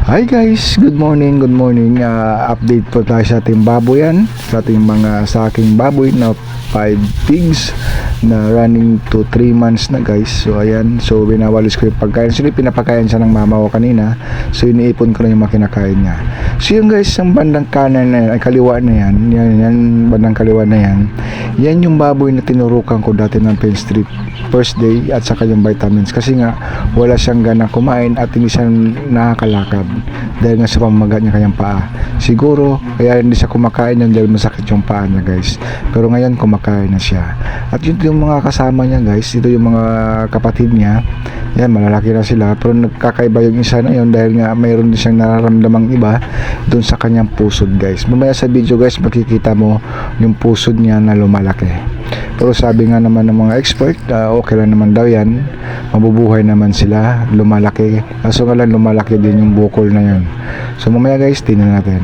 Hi guys, good morning, good morning. Update po tayo sa ating baboyan, sa ating mga saking baboy na 5 pigs na running to 3 months na guys. So ayan, so binawalis ko yung pagkain. So pinapakain siya ng mama ko kanina. So iniipon ko na yung makinakain niya. So yung guys, ang bandang kanan na yan, kaliwa na yan, bandang kaliwa na yan. Yan yung baboy na tinurukan ko dati ng Pen Street first day at saka yung vitamins. Kasi nga, wala siyang ganang kumain at hindi siya nakakalakad dahil nga sa pamamaga niya kanyang paa. Siguro kaya hindi siya kumakain yan dahil masakit yung paa niya guys, pero ngayon kumakain na siya. At yun yung mga kasama niya guys, ito yung mga kapatid niya, yan malalaki na sila, pero nagkakaiba yung isa na yun dahil nga mayroon din siyang nararamdamang iba dun sa kanyang pusod guys. Mamaya sa video guys makikita mo yung pusod niya na lumalaki, pero sabi nga naman ng mga expert, okay lang naman daw yan, mabubuhay naman sila, lumalaki. Kaso nga lang lumalaki din yung bukol na yun. So mamaya guys, tingnan natin.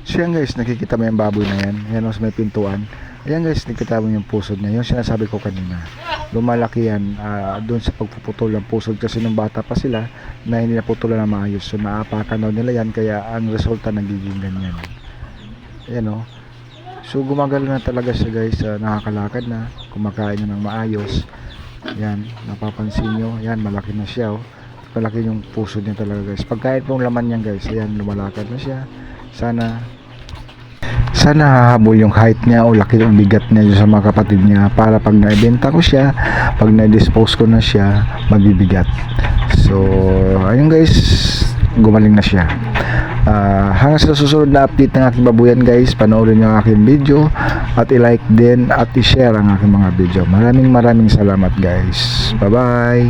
So yan guys, nakikita mo yung baboy na yan. Yan mas may pintuan. Ayan guys, nakikita mo yung pusod niya. Yung sinasabi ko kanina, lumalaki yan doon sa pagpuputol ng pusod. Kasi nung bata pa sila na hindi naputulan na maayos, so naapakan daw nila yan, kaya ang resulta nagiging ganyan. Ayan o. So gumagalo na talaga siya guys, nakakalakad na, kumakain na ng maayos. Yan, napapansin nyo, yan malaki na siya oh. Malaki yung puso niya talaga guys. Pagkain pong laman niyan guys, ayan lumalakad na siya. Sana hahabol yung height niya o laki yung bigat niya sa mga kapatid niya, para pag naibenta ko siya, pag na-dispose ko na siya, mabibigat. So ayun guys, gumaling na siya. Hanggang sa susunod na update ng aking babuyan guys, panoorin nyo ang aking video at i-like din at i-share ang aking mga video. Maraming salamat guys. Bye bye.